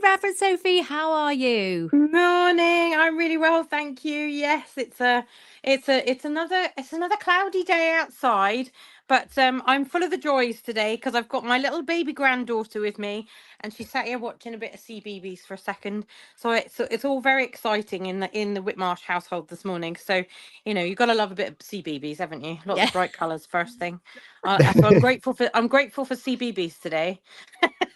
Reverend Sophie. How are you? Morning. I'm really well, thank you. Yes, it's another cloudy day outside, but I'm full of the joys today because I've got my little baby granddaughter with me, and she sat here watching a bit of CBeebies for a second. So it's all very exciting in the Whitmarsh household this morning. So you've got to love a bit of CBeebies, haven't you? Lots Yeah. of bright colours first thing. So I'm grateful for CBeebies today.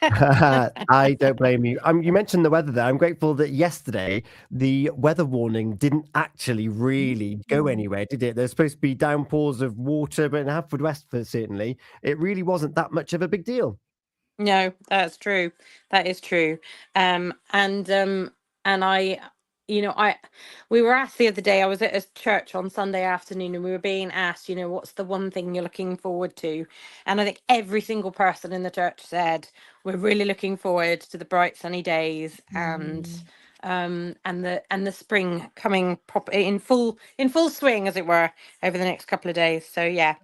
I don't blame you. You mentioned the weather there. I'm grateful that yesterday the weather warning didn't actually really go anywhere, did it? There's supposed to be downpours of water, but in Haverfordwest, certainly, it really wasn't that much of a big deal. No, that's true. That is true. And we were asked the other day. I was at a church on Sunday afternoon, and we were being asked, what's the one thing you're looking forward to? And I think every single person in the church said, we're really looking forward to the bright sunny days and the spring coming in full swing, as it were, over the next couple of days. So Yeah,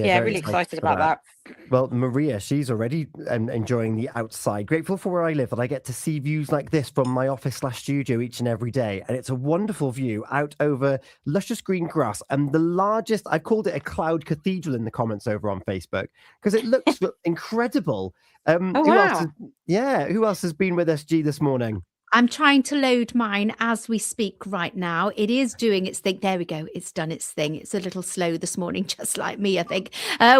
yeah, very really excited excited for about that. that. Well, Maria, she's already enjoying the outside. Grateful for where I live that I get to see views like this from my office/studio each and every day. And it's a wonderful view out over luscious green grass and the largest, I've called it a cloud cathedral in the comments over on Facebook because it looks incredible. Oh Who else? wow. Who else has been with SG this morning? I'm trying to load mine as we speak right now. It is doing its thing. There we go. It's done its thing. It's a little slow this morning, just like me, I think.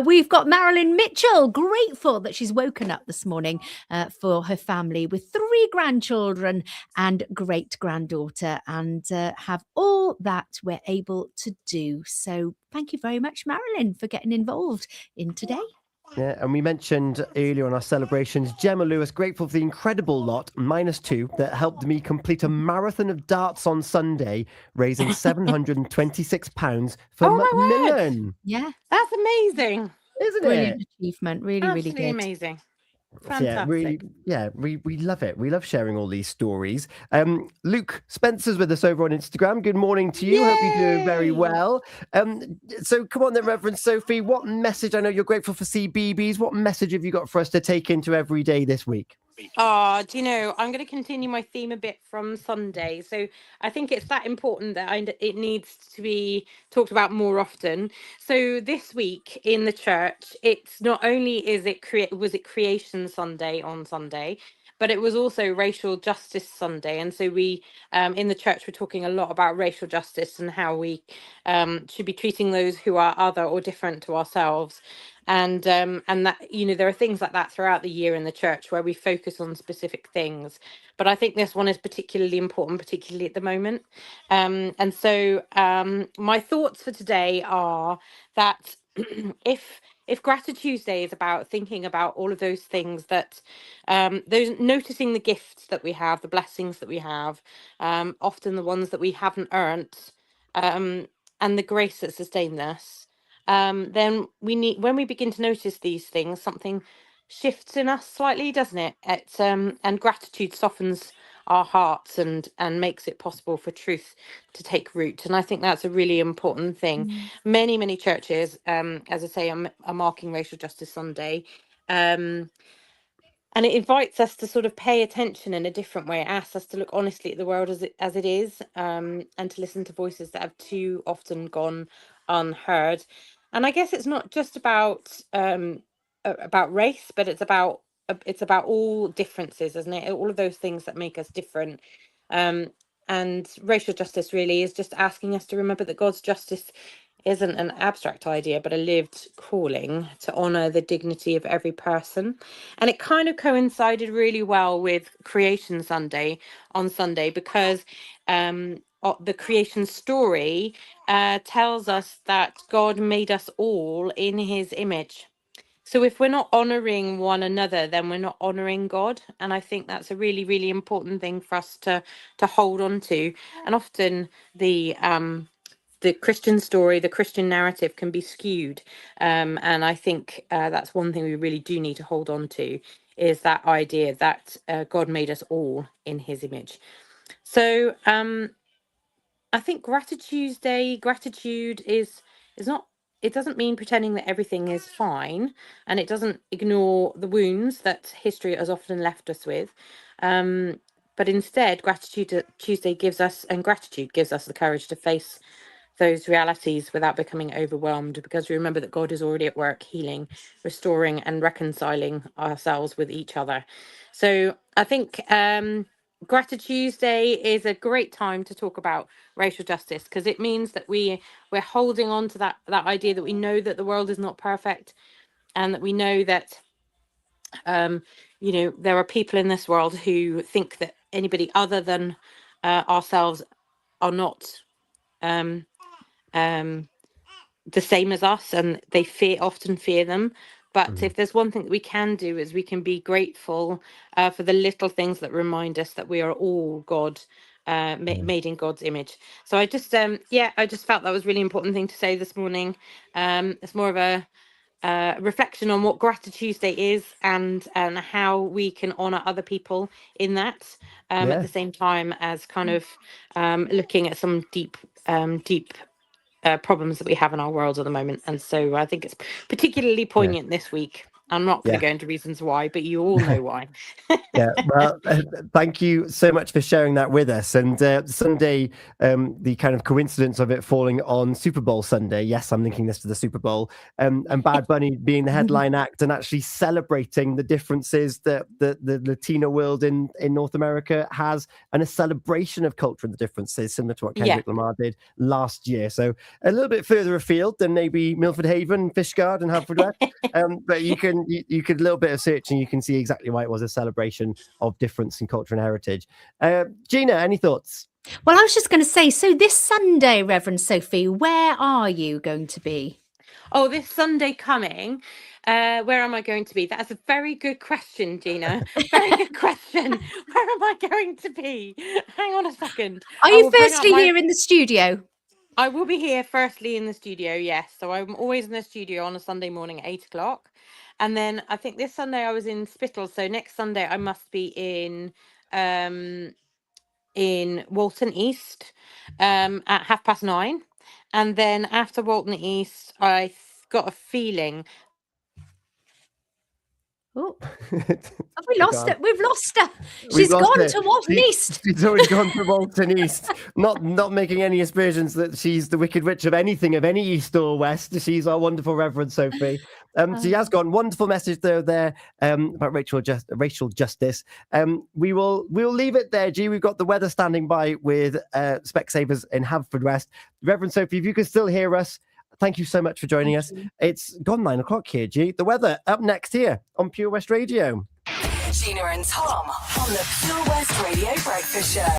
We've got Marilyn Mitchell. Grateful that she's woken up this morning for her family with 3 grandchildren and great granddaughter, and have all that we're able to do. So thank you very much, Marilyn, for getting involved in today. Yeah, and we mentioned earlier on our celebrations, Gemma Lewis, grateful for the incredible lot, -2, that helped me complete a marathon of darts on Sunday, raising £726 for Oh my word. Macmillan. Yeah, That's amazing. Isn't brilliant it? achievement. Really, really Absolutely good. amazing. Yeah, really. Fantastic. Yeah, we love it. We love sharing all these stories. Luke Spencer's with us over on Instagram. Good morning to you. Hope you're doing very Yay. well. So come on then, Reverend Sophie. What message? I know you're grateful for CBeebies. What message have you got for us to take into every day this week? Do you know, I'm going to continue my theme a bit from Sunday. So I think it's that important that it needs to be talked about more often. So this week in the church, it's not only was it Creation Sunday on Sunday, but it was also Racial Justice Sunday. And so we in the church we're talking a lot about racial justice and how we should be treating those who are other or different to ourselves. And that, there are things like that throughout the year in the church where we focus on specific things, but I think this one is particularly important, particularly at the moment. And so my thoughts for today are that if Grati-Tuesday is about thinking about all of those things that those noticing the gifts that we have, the blessings that we have, often the ones that we haven't earned, um, and the grace that sustained us, then when we begin to notice these things, something shifts in us slightly, doesn't it? And gratitude softens our hearts and makes it possible for truth to take root. And I think that's a really important thing. Mm. Many churches, as I say, are marking Racial Justice Sunday. Um, and it invites us to sort of pay attention in a different way. It asks us to look honestly at the world as it is, and to listen to voices that have too often gone unheard. And I guess it's not just about race, but it's about all differences, isn't it? All of those things that make us different. Um, and racial justice really is just asking us to remember that God's justice isn't an abstract idea, but a lived calling to honour the dignity of every person. And it kind of coincided really well with Creation Sunday on Sunday, because the creation story tells us that God made us all in his image. So if we're not honoring one another, then we're not honoring God. And I think that's a really, really important thing for us to hold on to. And often the Christian story, the Christian narrative can be skewed. And I think that's one thing we really do need to hold on to, is that idea that God made us all in his image. So I think Grati-Tuesday, gratitude is not it doesn't mean pretending that everything is fine, and it doesn't ignore the wounds that history has often left us with. But instead, Gratitude Tuesday gives us, and gratitude gives us the courage to face those realities without becoming overwhelmed, because we remember that God is already at work healing, restoring, and reconciling ourselves with each other. So I think Gratitude Tuesday is a great time to talk about racial justice, because it means that we're holding on to that idea that we know that the world is not perfect, and that we know that there are people in this world who think that anybody other than ourselves are not um, the same as us, and they often fear them. But if there's one thing that we can do, is we can be grateful for the little things that remind us that we are all God, made in God's image. So I just felt that was a really important thing to say this morning. It's more of a reflection on what Gratitude Tuesday is, and how we can honor other people in that, at the same time as kind of looking at some deep problems that we have in our world at the moment. And so I think it's particularly poignant this week. I'm not going to go into reasons why, but you all know why. Yeah, well, thank you so much for sharing that with us. And Sunday, the kind of coincidence of it falling on Super Bowl Sunday. Yes, I'm linking this to the Super Bowl, and Bad Bunny being the headline act and actually celebrating the differences that the Latino world in North America has, and a celebration of culture and the differences, similar to what Kendrick Lamar did last year. So a little bit further afield than maybe Milford Haven, Fishguard, and Haverfordwest. But you could a little bit of searching, you can see exactly why it was a celebration of difference in culture and heritage. Gina, any thoughts? Well, I was just going to say, so this Sunday, Reverend Sophie, where are you going to be? Oh, this Sunday coming, where am I going to be? That's a very good question, Gina. Very good question. Where am I going to be? Hang on a second. Are you firstly here in the studio? I will be here firstly in the studio, yes. So I'm always in the studio on a Sunday morning at 8 o'clock. And then I think this Sunday I was in Spittal. So next Sunday I must be in Walton East at 9:30. And then after Walton East, I got a feeling. Oh, have we lost it? We've lost her. We've She's lost gone her. to Walton East. She's already gone to Walton East. Not making any aspersions that she's the Wicked Witch of anything, of any East or West. She's our wonderful Reverend Sophie. She has got a wonderful message there about racial justice. We'll leave it there, G. We've got the weather standing by with Specsavers in Haverfordwest. Reverend Sophie, if you can still hear us, thank you so much for joining us. It's gone 9 o'clock here, G. The weather up next here on Pure West Radio. Gina and Tom on the Pure West Radio Breakfast Show.